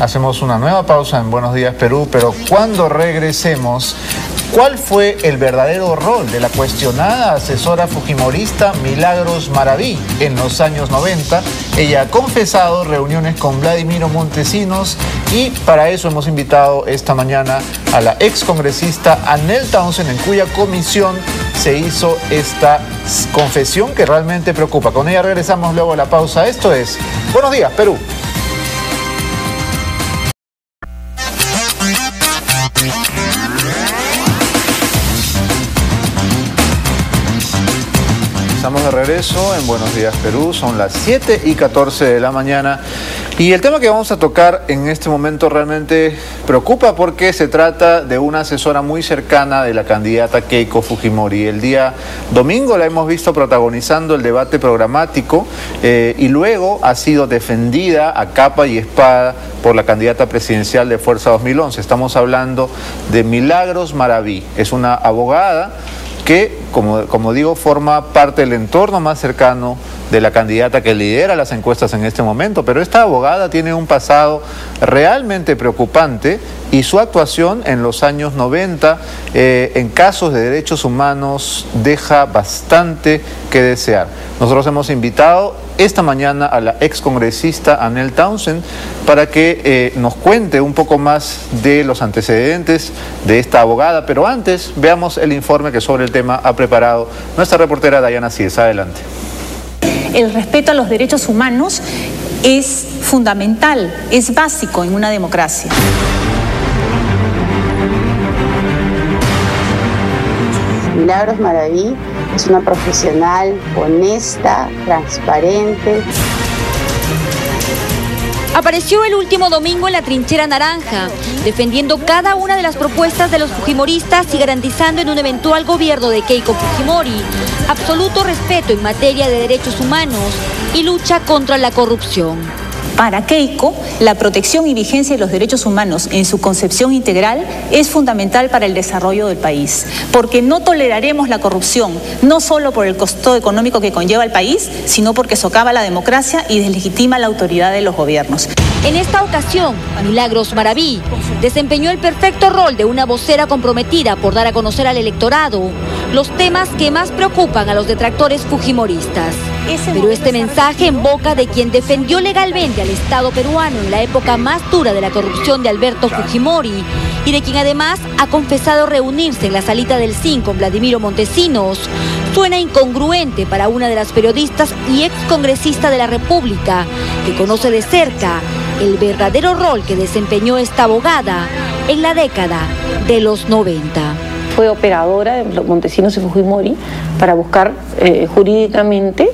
Hacemos una nueva pausa en Buenos Días Perú, pero cuando regresemos, ¿cuál fue el verdadero rol de la cuestionada asesora fujimorista Milagros Maraví en los años 90? Ella ha confesado reuniones con Vladimiro Montesinos y para eso hemos invitado esta mañana a la excongresista Anel Townsend, en cuya comisión se hizo esta confesión que realmente preocupa. Con ella regresamos luego a la pausa. Esto es Buenos Días Perú. Estamos de regreso en Buenos Días Perú, son las 7:14 de la mañana y el tema que vamos a tocar en este momento realmente preocupa porque se trata de una asesora muy cercana de la candidata Keiko Fujimori. El día domingo la hemos visto protagonizando el debate programático y luego ha sido defendida a capa y espada por la candidata presidencial de Fuerza 2011. Estamos hablando de Milagros Maraví, es una abogada que, como digo, forma parte del entorno más cercano de la candidata que lidera las encuestas en este momento, pero esta abogada tiene un pasado realmente preocupante y su actuación en los años 90 en casos de derechos humanos deja bastante que desear. Nosotros hemos invitado esta mañana a la excongresista Anel Townsend para que nos cuente un poco más de los antecedentes de esta abogada, pero antes veamos el informe que sobre el tema ha preparado nuestra reportera Dayana Cíez. Adelante. El respeto a los derechos humanos es fundamental, es básico en una democracia. Milagros Maraví es una profesional honesta, transparente. Apareció el último domingo en la trinchera naranja, defendiendo cada una de las propuestas de los fujimoristas y garantizando en un eventual gobierno de Keiko Fujimori absoluto respeto en materia de derechos humanos y lucha contra la corrupción. Para Keiko, la protección y vigencia de los derechos humanos en su concepción integral es fundamental para el desarrollo del país, porque no toleraremos la corrupción, no solo por el costo económico que conlleva el país, sino porque socava la democracia y deslegitima la autoridad de los gobiernos. En esta ocasión, Milagros Maraví desempeñó el perfecto rol de una vocera comprometida por dar a conocer al electorado los temas que más preocupan a los detractores fujimoristas. Pero este mensaje en boca de quien defendió legalmente al Estado peruano en la época más dura de la corrupción de Alberto Fujimori y de quien además ha confesado reunirse en la salita del CIN con Vladimiro Montesinos, suena incongruente para una de las periodistas y excongresista de la República que conoce de cerca el verdadero rol que desempeñó esta abogada en la década de los 90. Fue operadora de Montesinos y Fujimori para buscar jurídicamente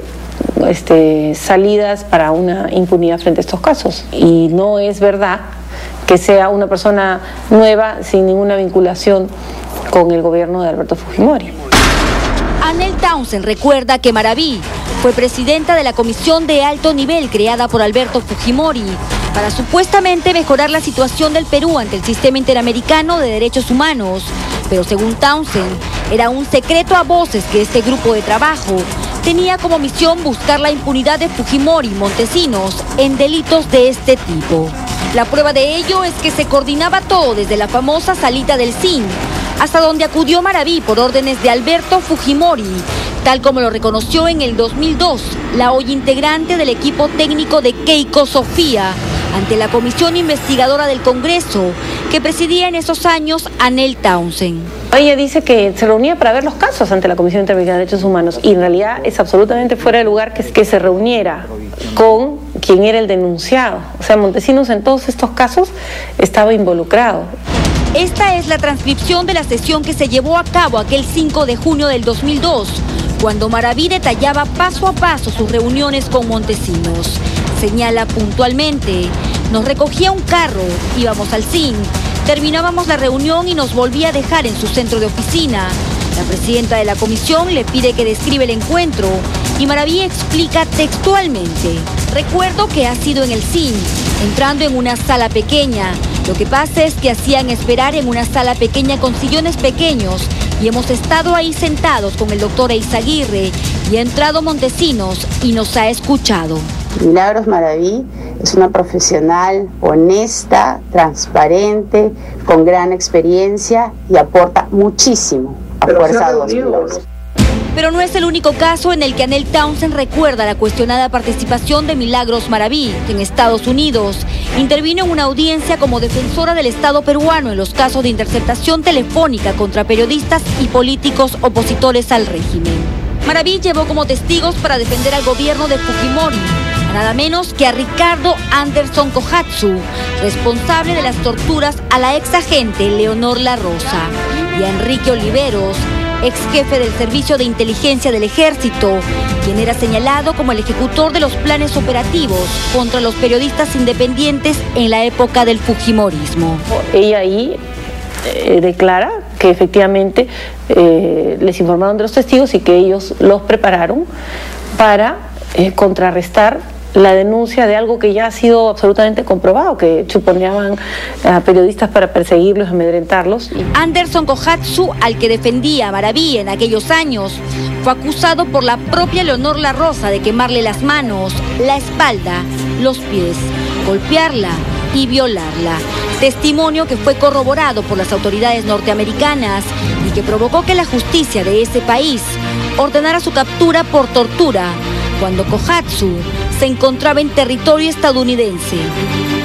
salidas para una impunidad frente a estos casos. Y no es verdad que sea una persona nueva sin ninguna vinculación con el gobierno de Alberto Fujimori. Anel Townsend recuerda que Maraví fue presidenta de la comisión de alto nivel creada por Alberto Fujimori para supuestamente mejorar la situación del Perú ante el sistema interamericano de derechos humanos. Pero según Townsend, era un secreto a voces que este grupo de trabajo tenía como misión buscar la impunidad de Fujimori y Montesinos en delitos de este tipo. La prueba de ello es que se coordinaba todo desde la famosa salita del CIN hasta donde acudió Maraví por órdenes de Alberto Fujimori, tal como lo reconoció en el 2002 la hoy integrante del equipo técnico de Keiko Sofía ante la comisión investigadora del Congreso que presidía en esos años Anel Townsend. Ella dice que se reunía para ver los casos ante la Comisión Interamericana de Derechos Humanos y en realidad es absolutamente fuera de lugar que se reuniera con quien era el denunciado. O sea, Montesinos en todos estos casos estaba involucrado. Esta es la transcripción de la sesión que se llevó a cabo aquel 5 de junio del 2002, cuando Maraví detallaba paso a paso sus reuniones con Montesinos. Señala puntualmente, nos recogía un carro, íbamos al CIN, terminábamos la reunión y nos volvía a dejar en su centro de oficina. La presidenta de la comisión le pide que describe el encuentro y Maraví explica textualmente, recuerdo que ha sido en el CIN, entrando en una sala pequeña. Lo que pasa es que hacían esperar en una sala pequeña con sillones pequeños y hemos estado ahí sentados con el doctor Eizaguirre y ha entrado Montesinos y nos ha escuchado. Milagros Maraví Es una profesional honesta, transparente, con gran experiencia y aporta muchísimo a Fuerza 2011. Pero no es el único caso en el que Anel Townsend recuerda la cuestionada participación de Milagros Maraví, que en Estados Unidos intervino en una audiencia como defensora del Estado peruano en los casos de interceptación telefónica contra periodistas y políticos opositores al régimen. Maraví llevó como testigos para defender al gobierno de Fujimori a nada menos que a Ricardo Anderson Kohatsu, responsable de las torturas a la ex agente Leonor La Rosa, y a Enrique Oliveros, ex jefe del Servicio de Inteligencia del Ejército, quien era señalado como el ejecutor de los planes operativos contra los periodistas independientes en la época del fujimorismo. Ella ahí declara que efectivamente les informaron de los testigos y que ellos los prepararon para contrarrestar la denuncia de algo que ya ha sido absolutamente comprobado, que chuponeaban a periodistas para perseguirlos, amedrentarlos. Anderson Kohatsu, al que defendía Maraví en aquellos años, fue acusado por la propia Leonor La Rosa de quemarle las manos, la espalda, los pies, golpearla y violarla. Testimonio que fue corroborado por las autoridades norteamericanas y que provocó que la justicia de ese país ordenara su captura por tortura cuando Kohatsu se encontraba en territorio estadounidense.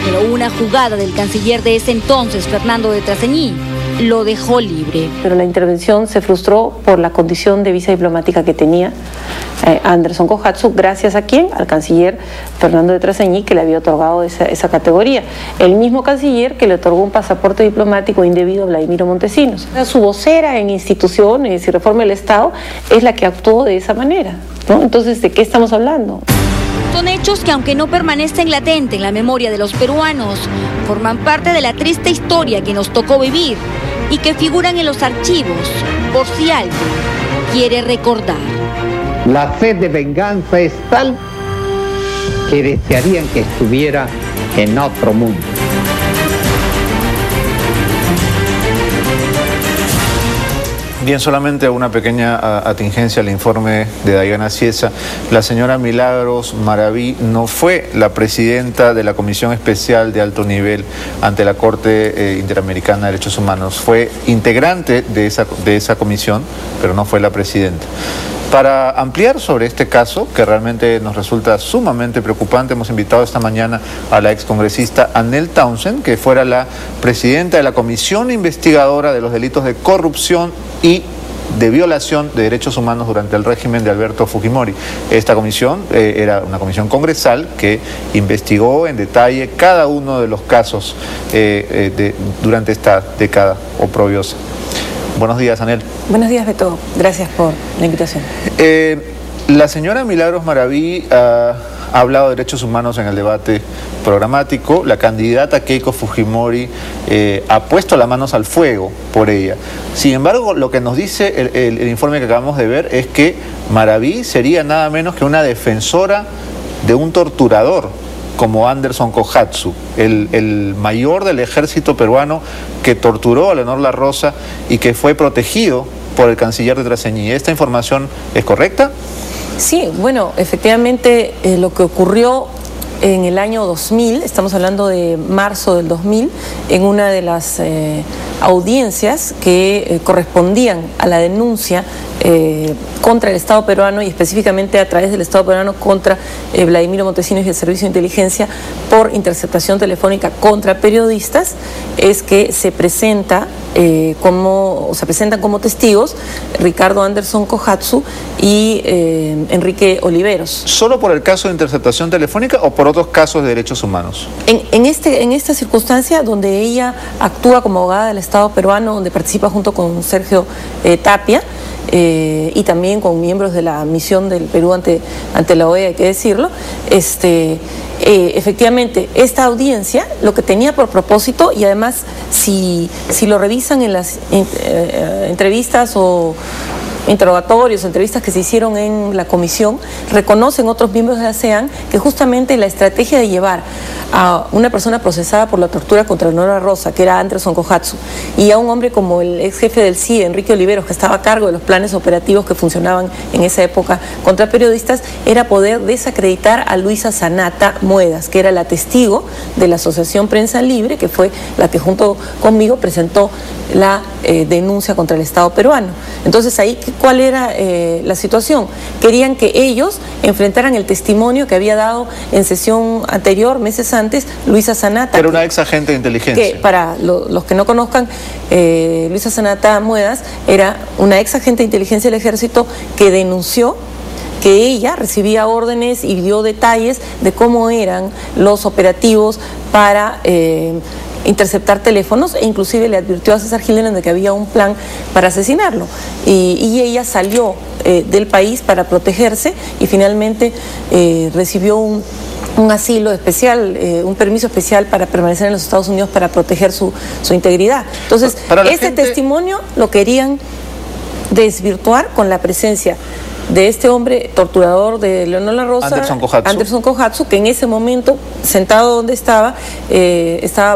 Pero una jugada del canciller de ese entonces, Fernando de Traseñí, lo dejó libre. Pero la intervención se frustró por la condición de visa diplomática que tenía Anderson Kohatsu, gracias a quién, al canciller Fernando de Traseñí, que le había otorgado esa categoría. El mismo canciller que le otorgó un pasaporte diplomático indebido a Vladimiro Montesinos. Su vocera en instituciones y reforma del Estado es la que actuó de esa manera, ¿no? Entonces, ¿de qué estamos hablando? Son hechos que, aunque no permanecen latentes en la memoria de los peruanos, forman parte de la triste historia que nos tocó vivir y que figuran en los archivos, por si alguien quiere recordar. La sed de venganza es tal que desearían que estuviera en otro mundo. Bien, solamente una pequeña atingencia al informe de Dayana Cieza. La señora Milagros Maraví no fue la presidenta de la Comisión Especial de Alto Nivel ante la Corte Interamericana de Derechos Humanos. Fue integrante de esa comisión, pero no fue la presidenta. Para ampliar sobre este caso, que realmente nos resulta sumamente preocupante, hemos invitado esta mañana a la excongresista Anel Townsend, que fuera la presidenta de la Comisión Investigadora de los Delitos de Corrupción y de violación de derechos humanos durante el régimen de Alberto Fujimori. Esta comisión era una comisión congresal que investigó en detalle cada uno de los casos durante esta década oprobiosa. Buenos días, Anel. Buenos días, Beto. Gracias por la invitación. La señora Milagros Maraví ha hablado de derechos humanos en el debate programático. La candidata Keiko Fujimori ha puesto las manos al fuego por ella. Sin embargo, lo que nos dice el informe que acabamos de ver es que Maraví sería nada menos que una defensora de un torturador como Anderson Kohatsu, el mayor del ejército peruano que torturó a Leonor La Rosa y que fue protegido por el canciller de Traseñí. ¿Esta información es correcta? Sí, bueno, efectivamente lo que ocurrió en el año 2000, estamos hablando de marzo del 2000, en una de las audiencias que correspondían a la denuncia contra el Estado peruano y específicamente a través del Estado peruano contra Vladimiro Montesinos y el Servicio de Inteligencia por interceptación telefónica contra periodistas, es que se presentan como testigos Ricardo Anderson Kohatsu y Enrique Oliveros. ¿Solo por el caso de interceptación telefónica o por otros casos de derechos humanos? En esta circunstancia donde ella actúa como abogada del Estado peruano, donde participa junto con Sergio Tapia, y también con miembros de la misión del Perú ante la OEA, hay que decirlo, efectivamente, esta audiencia lo que tenía por propósito, y además si lo revisan en las entrevistas o interrogatorios, entrevistas que se hicieron en la comisión, reconocen otros miembros de la CEAN que justamente la estrategia de llevar a una persona procesada por la tortura contra Leonora Rosa, que era Anderson Kohatsu, y a un hombre como el ex jefe del CIE, Enrique Oliveros, que estaba a cargo de los planes operativos que funcionaban en esa época contra periodistas, era poder desacreditar a Luisa Sanata Muedas, que era la testigo de la Asociación Prensa Libre, que fue la que junto conmigo presentó la denuncia contra el Estado peruano. Entonces ahí, ¿cuál era la situación? Querían que ellos enfrentaran el testimonio que había dado en sesión anterior, meses antes, Luisa Sanata. Era una ex agente de inteligencia. Que para los que no conozcan, Luisa Sanata Muedas era una ex agente de inteligencia del Ejército que denunció que ella recibía órdenes y dio detalles de cómo eran los operativos para interceptar teléfonos, e inclusive le advirtió a César Gilden de que había un plan para asesinarlo, y ella salió del país para protegerse y finalmente recibió un asilo especial, un permiso especial para permanecer en los Estados Unidos para proteger su integridad. Entonces, este testimonio lo querían desvirtuar con la presencia de este hombre torturador de Leonora Rosa, Anderson Kohatsu, que en ese momento, sentado donde estaba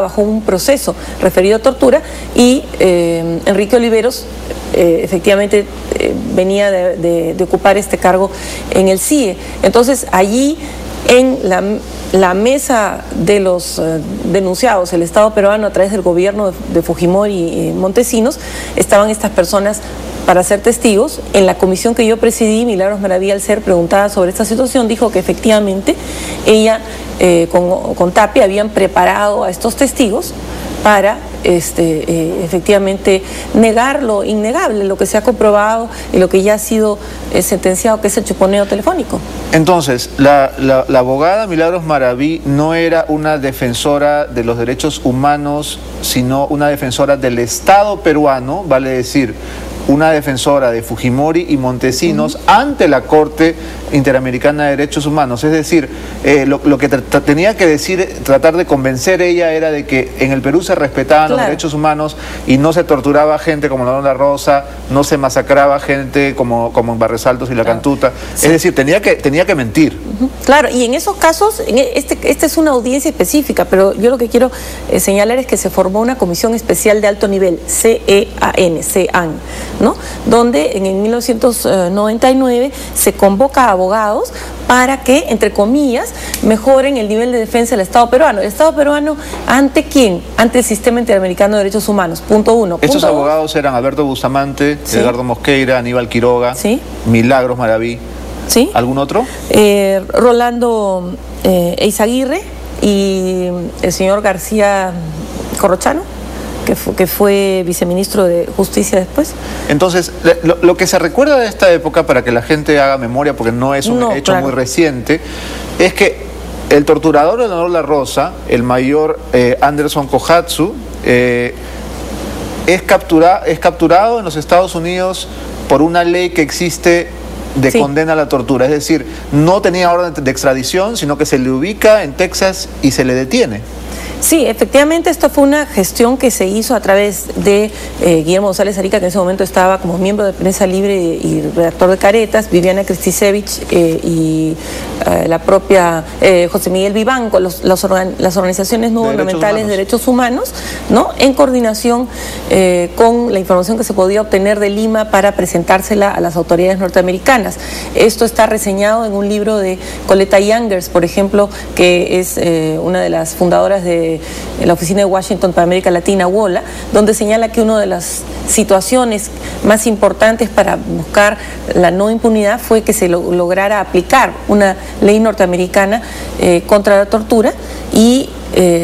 bajo un proceso referido a tortura, y Enrique Oliveros efectivamente venía de ocupar este cargo en el CIE. Entonces allí, en la mesa de los denunciados, el Estado peruano a través del gobierno de Fujimori y Montesinos, estaban estas personas para ser testigos. En la comisión que yo presidí, Milagros Maravilla, al ser preguntada sobre esta situación, dijo que efectivamente ella con Tapia habían preparado a estos testigos para efectivamente negar lo innegable, lo que se ha comprobado y lo que ya ha sido sentenciado, que es el chuponeo telefónico. Entonces, la abogada Milagros Maraví no era una defensora de los derechos humanos, sino una defensora del Estado peruano, vale decir, una defensora de Fujimori y Montesinos ante la Corte Interamericana de Derechos Humanos. Es decir, lo que tenía que decir, tratar de convencer ella, era de que en el Perú se respetaban los derechos humanos y no se torturaba gente como Leonora Rosa, no se masacraba gente como en Barresaltos y La Cantuta. Es decir, tenía que mentir. Claro, y en esos casos, esta es una audiencia específica, pero yo lo que quiero señalar es que se formó una comisión especial de alto nivel, CEAN, ¿no? Donde en 1999 se convoca a abogados para que, entre comillas, mejoren el nivel de defensa del Estado peruano. ¿El Estado peruano ante quién? Ante el Sistema Interamericano de Derechos Humanos, punto uno. Estos abogados eran Alberto Bustamante, Edgardo Mosqueira, Aníbal Quiroga, Milagros Maraví. ¿Sí? ¿Algún otro? Rolando Eizaguirre y el señor García Corrochano, que fue viceministro de Justicia después. Entonces, lo que se recuerda de esta época, para que la gente haga memoria, porque no es un hecho muy reciente, es que el torturador de Leonora Rosa, el mayor Anderson Kohatsu, es capturado en los Estados Unidos por una ley que existe de condena a la tortura. Es decir, no tenía orden de extradición, sino que se le ubica en Texas y se le detiene. Sí, efectivamente, esto fue una gestión que se hizo a través de Guillermo González Arica, que en ese momento estaba como miembro de Prensa Libre y redactor de Caretas, Viviana Kristisevich y la propia José Miguel Vivanco, las organizaciones no gubernamentales de derechos humanos, ¿no? En coordinación con la información que se podía obtener de Lima para presentársela a las autoridades norteamericanas. Esto está reseñado en un libro de Coletta Youngers, por ejemplo, que es una de las fundadoras de la Oficina de Washington para América Latina, WOLA, donde señala que una de las situaciones más importantes para buscar la no impunidad fue que se lograra aplicar una ley norteamericana contra la tortura, y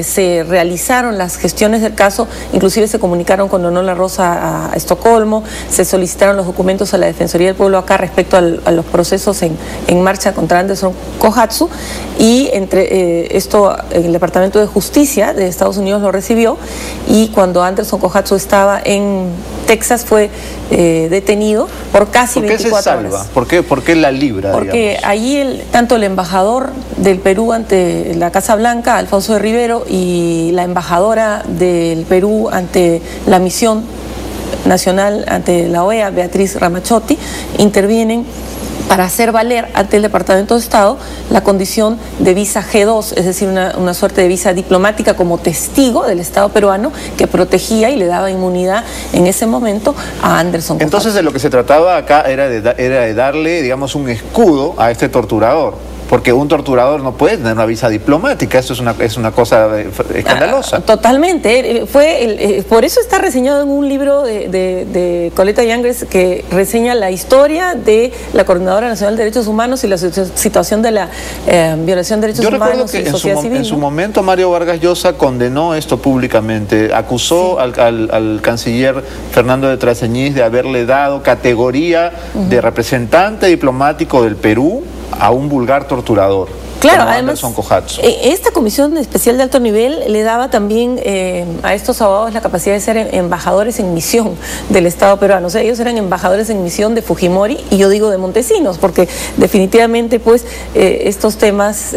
se realizaron las gestiones del caso. Inclusive se comunicaron con Leonora Rosa a Estocolmo, se solicitaron los documentos a la Defensoría del Pueblo acá respecto a los procesos en marcha contra Anderson Kohatsu, y esto el Departamento de Justicia de Estados Unidos lo recibió, y cuando Anderson Kohatsu estaba en Texas fue detenido por casi 24 horas. ¿Por qué la libra? Porque allí tanto el embajador del Perú ante la Casa Blanca, Alfonso de Rivero, y la embajadora del Perú ante la misión nacional ante la OEA, Beatriz Ramachotti, intervienen para hacer valer ante el Departamento de Estado la condición de visa G2, es decir, una suerte de visa diplomática como testigo del Estado peruano que protegía y le daba inmunidad en ese momento a Anderson Cojats. Entonces de lo que se trataba acá era de darle, digamos, un escudo a este torturador. Porque un torturador no puede tener una visa diplomática, eso es una cosa escandalosa. Totalmente, por eso está reseñado en un libro de Coletta Yangres que reseña la historia de la Coordinadora Nacional de Derechos Humanos y la situación de la violación de derechos humanos y sociedad civil. En su momento Mario Vargas Llosa condenó esto públicamente, acusó al canciller Fernando de Traseñís de haberle dado categoría de representante diplomático del Perú a un vulgar torturador. Claro, además, esta comisión especial de alto nivel le daba también a estos abogados la capacidad de ser embajadores en misión del Estado peruano. O sea, ellos eran embajadores en misión de Fujimori y yo digo de Montesinos, porque definitivamente pues estos temas,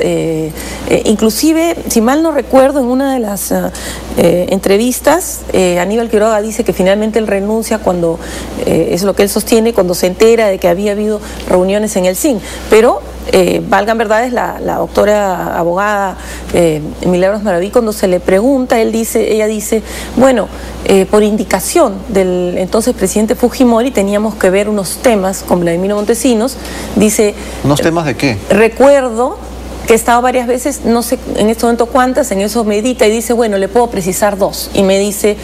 inclusive, si mal no recuerdo, en una de las entrevistas, Aníbal Quiroga dice que finalmente él renuncia cuando, es lo que él sostiene, cuando se entera de que había habido reuniones en el CIN, pero valgan verdades, la doctora abogada Milagros Maraví, cuando se le pregunta, ella dice, bueno, por indicación del entonces presidente Fujimori teníamos que ver unos temas con Vladimiro Montesinos, dice... ¿Unos temas de qué? Recuerdo que he estado varias veces, no sé en este momento cuántas, en eso medita y dice, bueno, le puedo precisar dos. Y me dice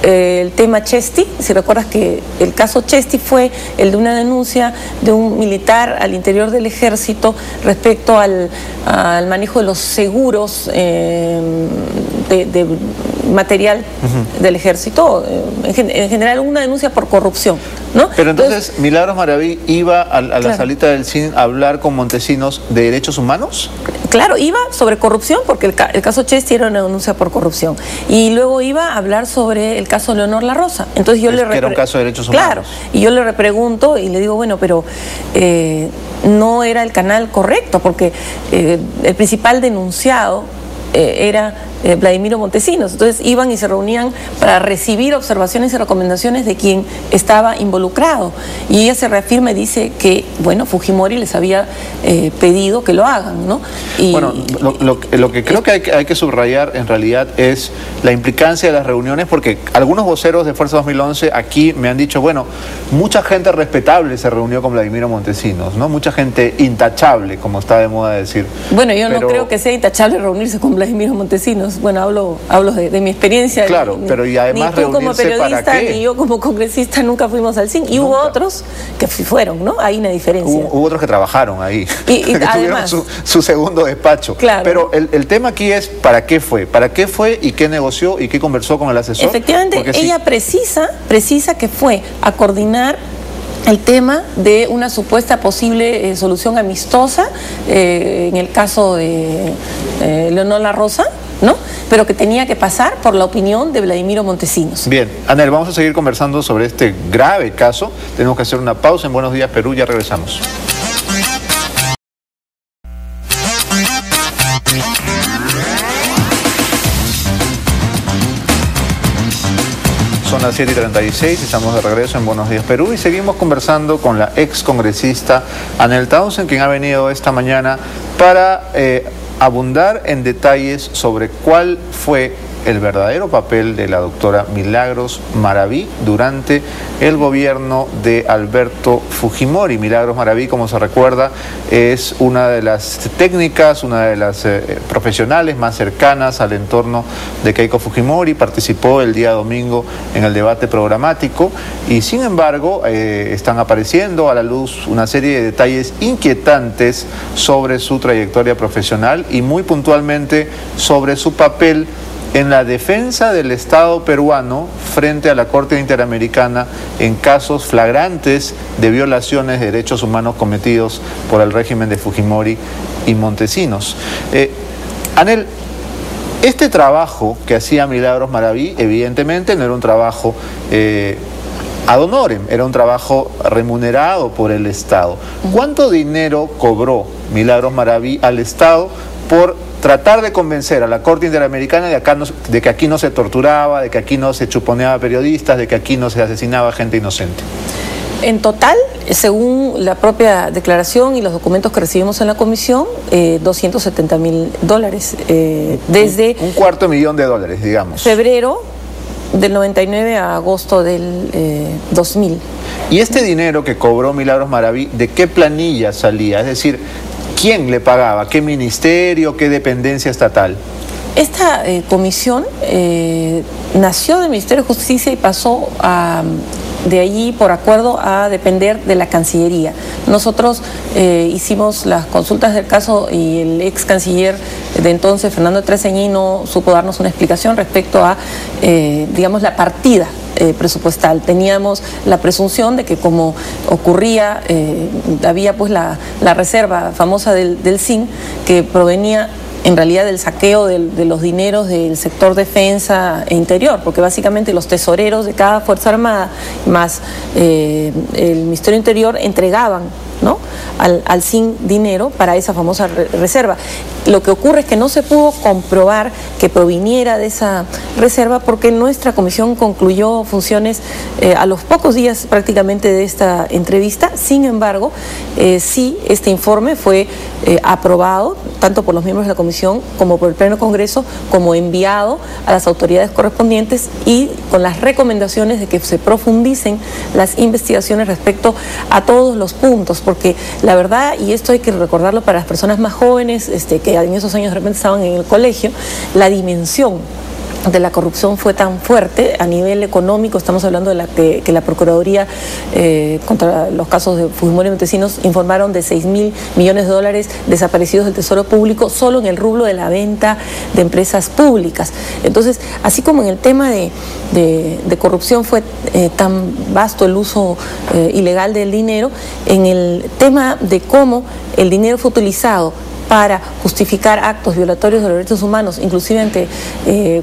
el tema Chesty, si recuerdas que el caso Chesty fue el de una denuncia de un militar al interior del ejército respecto al manejo de los seguros de material del ejército, en general una denuncia por corrupción, ¿no? Pero entonces Milagros Maraví iba a la salita del CIN a hablar con Montesinos de derechos humanos. Claro, iba sobre corrupción, porque el caso Chesty era una denuncia por corrupción. Y luego iba a hablar sobre el caso Leonor La Rosa. Entonces yo que era un caso de derechos humanos. Claro, y yo le repregunto y le digo, bueno, pero no era el canal correcto, porque el principal denunciado era Vladimiro Montesinos. Entonces iban y se reunían para recibir observaciones y recomendaciones de quien estaba involucrado. Y ella se reafirma y dice que, bueno, Fujimori les había pedido que lo hagan, ¿no? Y, bueno, lo que creo que hay que subrayar en realidad es la implicancia de las reuniones, porque algunos voceros de Fuerza 2011 aquí me han dicho, bueno, mucha gente respetable se reunió con Vladimiro Montesinos, ¿no? Mucha gente intachable, como está de moda decir. Bueno, yo no creo que sea intachable reunirse con Vladimiro Montesinos. Bueno, hablo de mi experiencia. Claro, pero y además ni tú como periodista ni yo como congresista nunca fuimos al CIN. Y hubo otros que fueron, ¿no? Hay una diferencia. Hubo otros que trabajaron ahí, que además tuvieron su segundo despacho. Claro. Pero el tema aquí es ¿para qué fue? ¿Para qué fue y qué negoció y qué conversó con el asesor? Efectivamente, ella precisa que fue a coordinar el tema de una supuesta posible solución amistosa en el caso de Leonor La Rosa, ¿no? Pero que tenía que pasar por la opinión de Vladimiro Montesinos. Bien, Anel, vamos a seguir conversando sobre este grave caso. Tenemos que hacer una pausa en Buenos Días Perú, ya regresamos. Son las 7:36, estamos de regreso en Buenos Días Perú y seguimos conversando con la ex congresista Anel Townsend, quien ha venido esta mañana para abundar en detalles sobre cuál fue el verdadero papel de la doctora Milagros Maraví durante el gobierno de Alberto Fujimori. Milagros Maraví, como se recuerda, es una de las técnicas, una de las profesionales más cercanas al entorno de Keiko Fujimori. Participó el día domingo en el debate programático y, sin embargo, están apareciendo a la luz una serie de detalles inquietantes sobre su trayectoria profesional y muy puntualmente sobre su papel en la defensa del Estado peruano frente a la Corte Interamericana en casos flagrantes de violaciones de derechos humanos cometidos por el régimen de Fujimori y Montesinos. Anel, este trabajo que hacía Milagros Maraví, evidentemente no era un trabajo ad honorem, era un trabajo remunerado por el Estado. ¿Cuánto dinero cobró Milagros Maraví al Estado por tratar de convencer a la Corte Interamericana de que aquí no se torturaba, de que aquí no se chuponeaba periodistas, de que aquí no se asesinaba gente inocente? En total, Según la propia declaración y los documentos que recibimos en la comisión, $270.000 desde... $250.000, digamos. Febrero del 99 a agosto del 2000. ¿Y este dinero que cobró Milagros Maraví, de qué planilla salía? Es decir, ¿quién le pagaba? ¿Qué ministerio? ¿Qué dependencia estatal? Esta comisión nació del Ministerio de Justicia y pasó de allí por acuerdo a depender de la Cancillería. Nosotros hicimos las consultas del caso y el ex canciller de entonces, Fernando Treseñí, no supo darnos una explicación respecto a, digamos, la partida presupuestal. Teníamos la presunción de que, como ocurría, había pues la reserva famosa del CIN, que provenía en realidad del saqueo de los dineros del sector defensa e interior, porque básicamente los tesoreros de cada Fuerza Armada más el Ministerio Interior entregaban, ¿no?, al CIN dinero para esa famosa reserva. Lo que ocurre es que no se pudo comprobar que proviniera de esa reserva porque nuestra comisión concluyó funciones a los pocos días prácticamente de esta entrevista. Sin embargo, sí, este informe fue aprobado tanto por los miembros de la comisión como por el Pleno Congreso, como enviado a las autoridades correspondientes y con las recomendaciones de que se profundicen las investigaciones respecto a todos los puntos, porque la verdad, y esto hay que recordarlo para las personas más jóvenes que en esos años de repente estaban en el colegio, la dimensión de la corrupción fue tan fuerte a nivel económico. Estamos hablando de que la Procuraduría contra los casos de Fujimori y Montesinos informaron de $6.000 millones desaparecidos del Tesoro Público solo en el rubro de la venta de empresas públicas. Entonces, así como en el tema de corrupción fue tan vasto el uso ilegal del dinero, en el tema de cómo el dinero fue utilizado para justificar actos violatorios de los derechos humanos, inclusive ante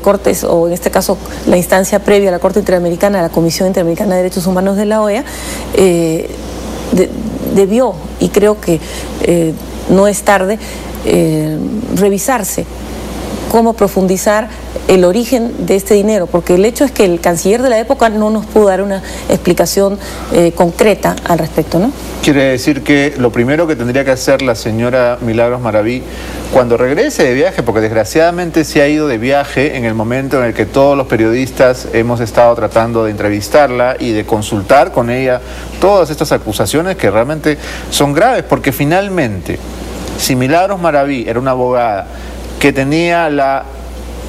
cortes, o en este caso la instancia previa a la Corte Interamericana, a la Comisión Interamericana de Derechos Humanos de la OEA, debió, y creo que no es tarde, revisarse cómo profundizar el origen de este dinero, porque el hecho es que el canciller de la época no nos pudo dar una explicación concreta al respecto, ¿no? Quiere decir que lo primero que tendría que hacer la señora Milagros Maraví cuando regrese de viaje, porque desgraciadamente se ha ido de viaje en el momento en el que todos los periodistas hemos estado tratando de entrevistarla y de consultar con ella todas estas acusaciones que realmente son graves, porque finalmente, si Milagros Maraví era una abogada que tenía la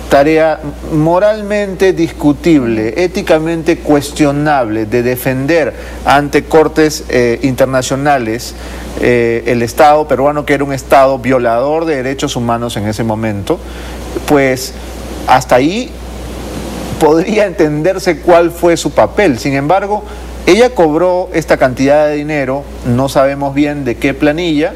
tarea moralmente discutible, éticamente cuestionable de defender ante cortes internacionales el Estado peruano, que era un Estado violador de derechos humanos en ese momento, pues hasta ahí podría entenderse cuál fue su papel. Sin embargo, ella cobró esta cantidad de dinero, no sabemos bien de qué planilla,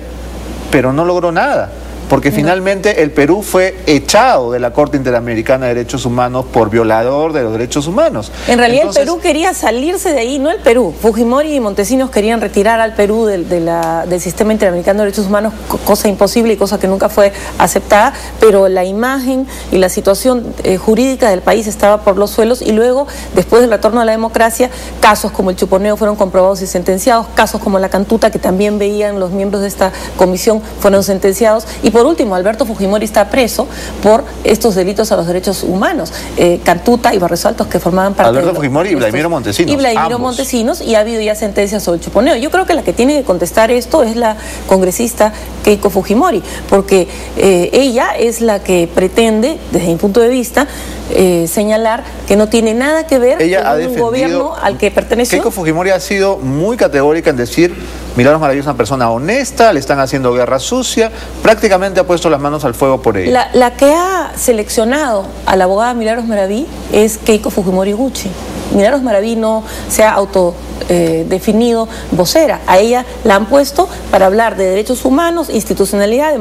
pero no logró nada. Porque finalmente el Perú fue echado de la Corte Interamericana de Derechos Humanos por violador de los derechos humanos. En realidad entonces, el Perú quería salirse de ahí, no el Perú. Fujimori y Montesinos querían retirar al Perú del Sistema Interamericano de Derechos Humanos, cosa imposible y cosa que nunca fue aceptada, pero la imagen y la situación jurídica del país estaba por los suelos, y luego, después del retorno a la democracia, casos como el Chuponeo fueron comprobados y sentenciados, casos como la Cantuta, que también veían los miembros de esta comisión, fueron sentenciados, y por último, Alberto Fujimori está preso por estos delitos a los derechos humanos. Cantuta y Barrios Altos, que formaban parte Alberto Fujimori y Vladimiro Montesinos. Y Vladimiro Montesinos, y ha habido ya sentencias sobre el Chuponeo. Yo creo que la que tiene que contestar esto es la congresista Keiko Fujimori, porque ella es la que pretende, desde mi punto de vista, señalar que no tiene nada que ver con un gobierno al que perteneció. Keiko Fujimori ha sido muy categórica en decir: Milagros Maraví es una persona honesta, le están haciendo guerra sucia, prácticamente ha puesto las manos al fuego por ella. La que ha seleccionado a la abogada Milagros Maraví es Keiko Fujimori Gucci. Milagros Maraví no se ha autodefinido vocera. A ella la han puesto para hablar de derechos humanos, institucionalidad,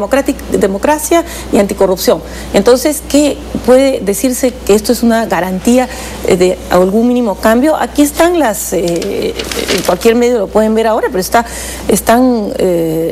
democracia y anticorrupción. Entonces, ¿qué puede decirse que esto es una garantía de algún mínimo cambio? Aquí están en cualquier medio lo pueden ver ahora, pero están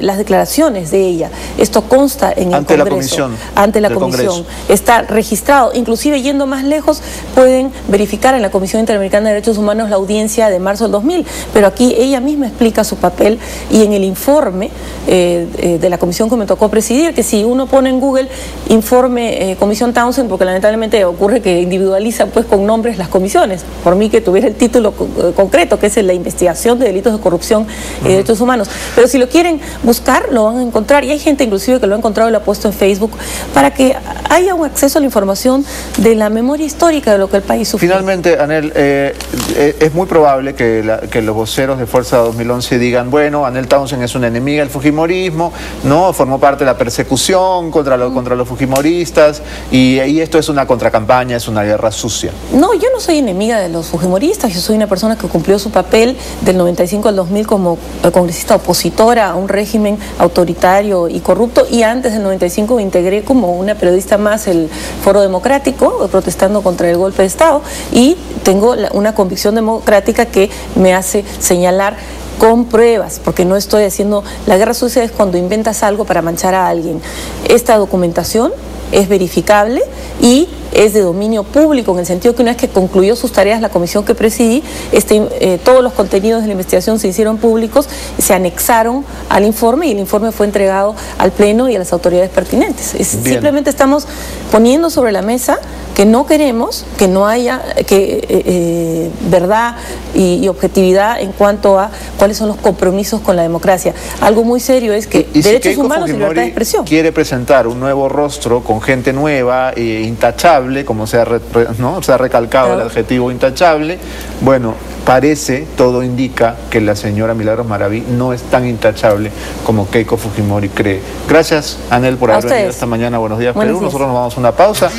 las declaraciones de ella. Esto consta en el Congreso. Ante la comisión. Está registrado. Inclusive, yendo más lejos, pueden verificar en la Comisión Interamericana Interamericana de Derechos Humanos la audiencia de marzo del 2000, pero aquí ella misma explica su papel y en el informe de la comisión que me tocó presidir, que si uno pone en Google informe Comisión Townsend, porque lamentablemente ocurre que individualiza pues con nombres las comisiones, por mí que tuviera el título concreto, que es la investigación de delitos de corrupción y derechos humanos, pero si lo quieren buscar lo van a encontrar, y hay gente inclusive que lo ha encontrado y lo ha puesto en Facebook, para que haya un acceso a la información de la memoria histórica de lo que el país sufrió. Finalmente, Anel, es muy probable que los voceros de Fuerza 2011 digan, bueno, Anel Townsend es una enemiga del fujimorismo, ¿no? Formó parte de la persecución contra los fujimoristas y esto es una contracampaña, es una guerra sucia. No, yo no soy enemiga de los fujimoristas, yo soy una persona que cumplió su papel del 95 al 2000 como congresista opositora a un régimen autoritario y corrupto, y antes del 95 me integré como una periodista más el Foro Democrático, protestando contra el golpe de Estado, y tengo una convicción democrática que me hace señalar con pruebas, porque no estoy haciendo... La guerra sucia es cuando inventas algo para manchar a alguien. Esta documentación es verificable y es de dominio público, en el sentido que una vez que concluyó sus tareas la comisión que presidí, todos los contenidos de la investigación se hicieron públicos, se anexaron al informe y el informe fue entregado al Pleno y a las autoridades pertinentes. Simplemente estamos poniendo sobre la mesa que no queremos que no haya verdad y objetividad en cuanto a cuáles son los compromisos con la democracia. Algo muy serio es que derechos humanos y libertad de expresión. Quiere presentar un nuevo rostro con gente nueva, intachable, como se ha recalcado el adjetivo intachable. Bueno, parece, todo indica que la señora Milagros Maraví no es tan intachable como Keiko Fujimori cree. Gracias, Anel, por haber venido esta mañana. Buenos días, Perú. Nosotros nos vamos a una pausa.